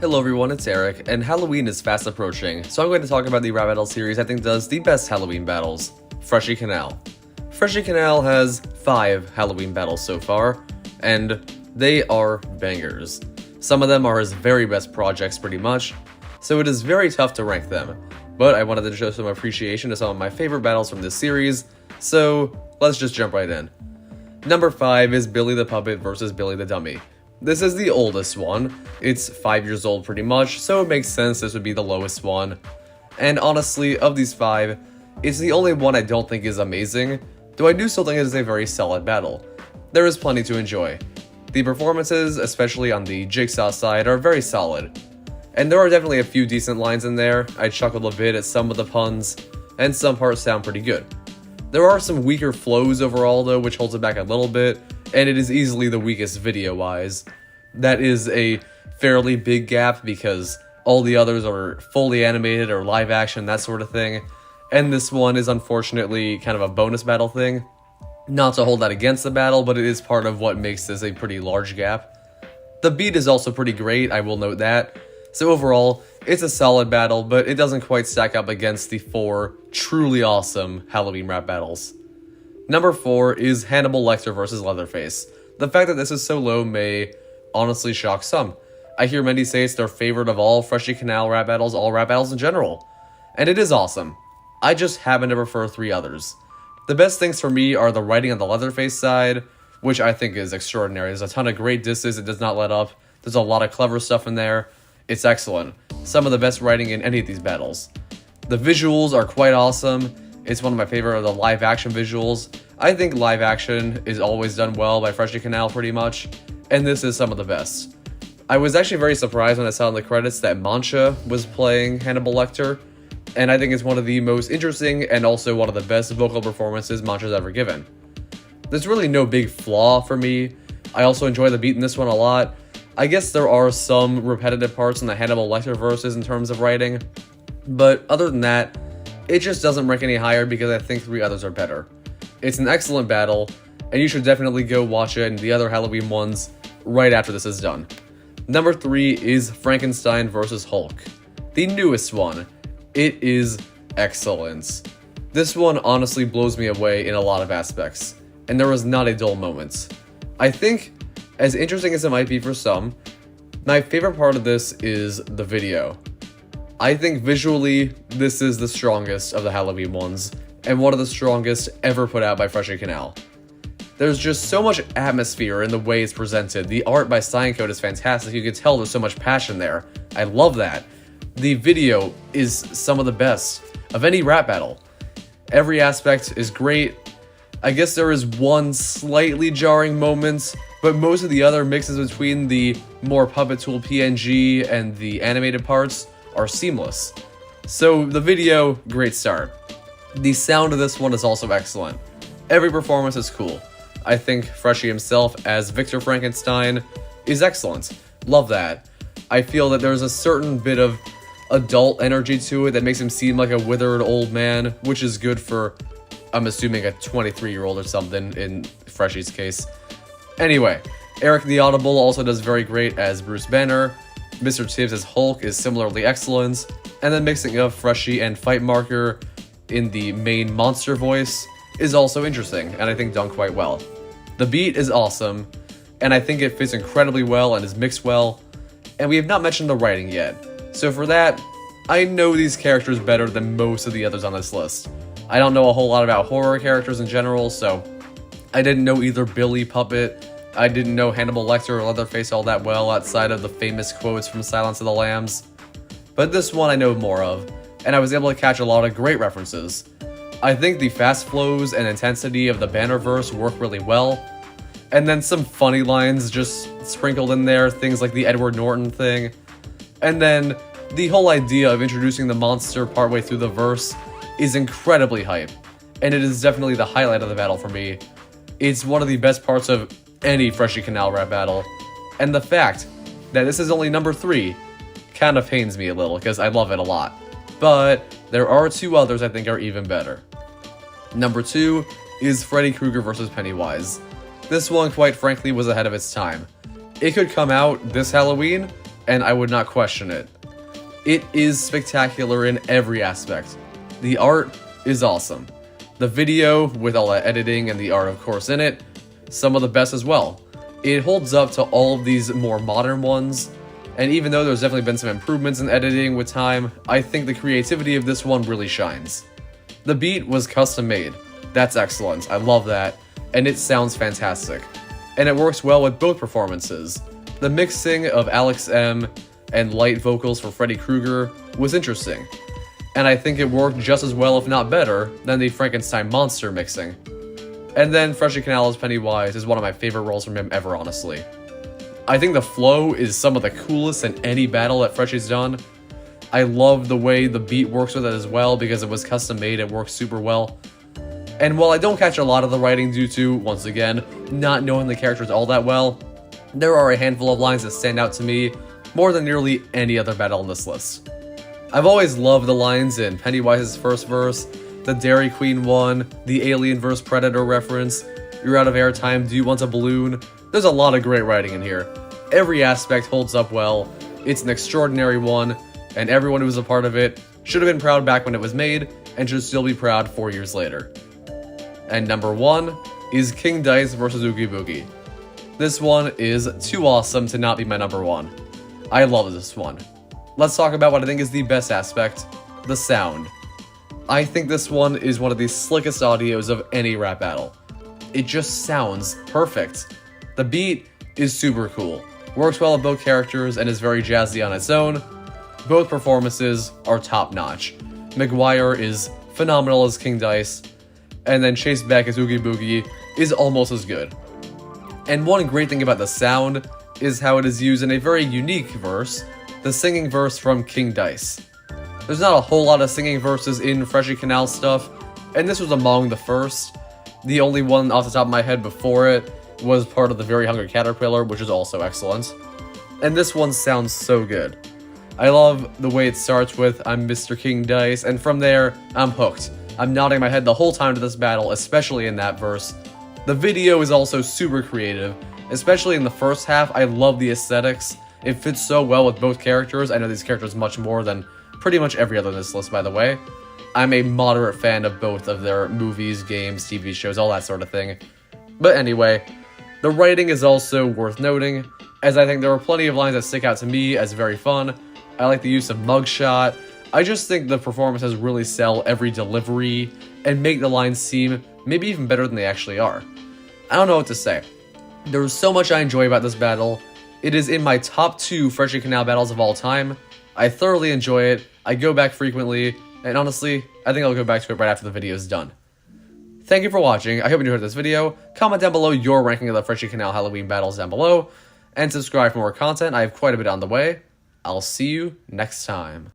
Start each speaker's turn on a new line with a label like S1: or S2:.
S1: Hello everyone, it's Eric, and Halloween is fast approaching, so I'm going to talk about the rap battle series I think does the best Halloween battles, Freshy Kanal. Freshy Kanal has 5 Halloween battles so far, and they are bangers. Some of them are his very best projects pretty much, so it is very tough to rank them, but I wanted to show some appreciation to some of my favorite battles from this series, so let's just jump right in. Number 5 is Billy the Puppet versus Billy the Dummy. This is the oldest one. It's 5 years old pretty much, so it makes sense this would be the lowest one. And honestly, of these 5, it's the only one I don't think is amazing, though I do still think it is a very solid battle. There is plenty to enjoy. The performances, especially on the Jigsaw side, are very solid. And there are definitely a few decent lines in there. I chuckled a bit at some of the puns, and some parts sound pretty good. There are some weaker flows overall though, which holds it back a little bit, and it is easily the weakest video-wise. That is a fairly big gap because all the others are fully animated or live action, that sort of thing, and this one is unfortunately kind of a bonus battle thing. Not to hold that against the battle, but it is part of what makes this a pretty large gap. The beat is also pretty great, I will note that. So overall, it's a solid battle, but it doesn't quite stack up against the 4 truly awesome Halloween rap battles. Number 4 is Hannibal Lecter vs. Leatherface. The fact that this is so low may honestly shock some. I hear many say it's their favorite of all Freshy Kanal rap battles, all rap battles in general. And it is awesome. I just happen to prefer 3 others. The best things for me are the writing on the Leatherface side, which I think is extraordinary. There's a ton of great disses, it does not let up. There's a lot of clever stuff in there. It's excellent. Some of the best writing in any of these battles. The visuals are quite awesome. It's one of my favorite of the live action visuals. I think live action is always done well by Freshy Kanal pretty much, and this is some of the best. I was actually very surprised when I saw in the credits that Mancha was playing Hannibal Lecter, and I think it's one of the most interesting and also one of the best vocal performances Mancha's ever given. There's really no big flaw for me. I also enjoy the beat in this one a lot. I guess there are some repetitive parts in the Hannibal Lecter verses in terms of writing, but other than that, it just doesn't rank any higher because I think 3 others are better. It's an excellent battle, and you should definitely go watch it and the other Halloween ones right after this is done. Number 3 is Frankenstein vs. Hulk, the newest one. It is excellent. This one honestly blows me away in a lot of aspects, and there was not a dull moment. I think, as interesting as it might be for some, my favorite part of this is the video. I think visually, this is the strongest of the Halloween ones, and one of the strongest ever put out by Freshy Kanal. There's just so much atmosphere in the way it's presented. The art by Code is fantastic. You can tell there's so much passion there. I love that. The video is some of the best of any rap battle. Every aspect is great. I guess there is one slightly jarring moment, but most of the other mixes between the more Puppet Tool PNG and the animated parts are seamless. So the video, great start. The sound of this one is also excellent. Every performance is cool. I think Freshy himself as Victor Frankenstein is excellent. Love that. I feel that there's a certain bit of adult energy to it that makes him seem like a withered old man, which is good for, I'm assuming, a 23-year-old or something in Freshy's case. Anyway, Eric the Audible also does very great as Bruce Banner. Mr. Tibbs as Hulk is similarly excellent, and then mixing up Freshy and Fight Marker in the main monster voice is also interesting, and I think done quite well. The beat is awesome, and I think it fits incredibly well and is mixed well, and we have not mentioned the writing yet, so for that, I know these characters better than most of the others on this list. I don't know a whole lot about horror characters in general, so I didn't know either Billy Puppet, I didn't know Hannibal Lecter or Leatherface all that well outside of the famous quotes from Silence of the Lambs. But this one I know more of, and I was able to catch a lot of great references. I think the fast flows and intensity of the Bannerverse work really well, and then some funny lines just sprinkled in there, things like the Edward Norton thing, and then the whole idea of introducing the monster partway through the verse is incredibly hype, and it is definitely the highlight of the battle for me. It's one of the best parts of any Freshy Kanal rap battle, and the fact that this is only number 3 kind of pains me a little because I love it a lot. But there are 2 others I think are even better. Number 2 is Freddy Krueger vs. Pennywise. This one, quite frankly, was ahead of its time. It could come out this Halloween, and I would not question it. It is spectacular in every aspect. The art is awesome. The video, with all that editing and the art of course in it, some of the best as well. It holds up to all of these more modern ones, and even though there's definitely been some improvements in editing with time, I think the creativity of this one really shines. The beat was custom made. That's excellent, I love that, and it sounds fantastic. And it works well with both performances. The mixing of Alex M and light vocals for Freddy Krueger was interesting, and I think it worked just as well if not better than the Frankenstein monster mixing. And then Freshy Kanal as Pennywise is one of my favorite roles from him ever, honestly. I think the flow is some of the coolest in any battle that Freshy's done. I love the way the beat works with it as well because it was custom made, it works super well. And while I don't catch a lot of the writing due to, once again, not knowing the characters all that well, there are a handful of lines that stand out to me more than nearly any other battle on this list. I've always loved the lines in Pennywise's first verse, the Dairy Queen one, the Alien vs Predator reference, you're out of airtime, do you want a balloon? There's a lot of great writing in here. Every aspect holds up well, it's an extraordinary one, and everyone who was a part of it should have been proud back when it was made, and should still be proud 4 years later. And number 1 is King Dice vs Oogie Boogie. This one is too awesome to not be my number 1. I love this one. Let's talk about what I think is the best aspect, the sound. I think this one is one of the slickest audios of any rap battle. It just sounds perfect. The beat is super cool, works well with both characters and is very jazzy on its own. Both performances are top notch. McGuire is phenomenal as King Dice, and then Chase Beck as Oogie Boogie is almost as good. And one great thing about the sound is how it is used in a very unique verse, the singing verse from King Dice. There's not a whole lot of singing verses in Freshy Kanal stuff, and this was among the first. The only one off the top of my head before it was part of the Very Hungry Caterpillar, which is also excellent. And this one sounds so good. I love the way it starts with, I'm Mr. King Dice, and from there, I'm hooked. I'm nodding my head the whole time to this battle, especially in that verse. The video is also super creative, especially in the first half. I love the aesthetics. It fits so well with both characters. I know these characters much more than pretty much every other on this list, by the way. I'm a moderate fan of both of their movies, games, TV shows, all that sort of thing. But anyway, the writing is also worth noting, as I think there are plenty of lines that stick out to me as very fun. I like the use of mugshot. I just think the performances really sell every delivery and make the lines seem maybe even better than they actually are. I don't know what to say. There's so much I enjoy about this battle. It is in my top 2 Freshy Kanal battles of all time. I thoroughly enjoy it, I go back frequently, and honestly, I think I'll go back to it right after the video is done. Thank you for watching, I hope you enjoyed this video. Comment down below your ranking of the Freshy Kanal Halloween battles down below, and subscribe for more content. I have quite a bit on the way. I'll see you next time.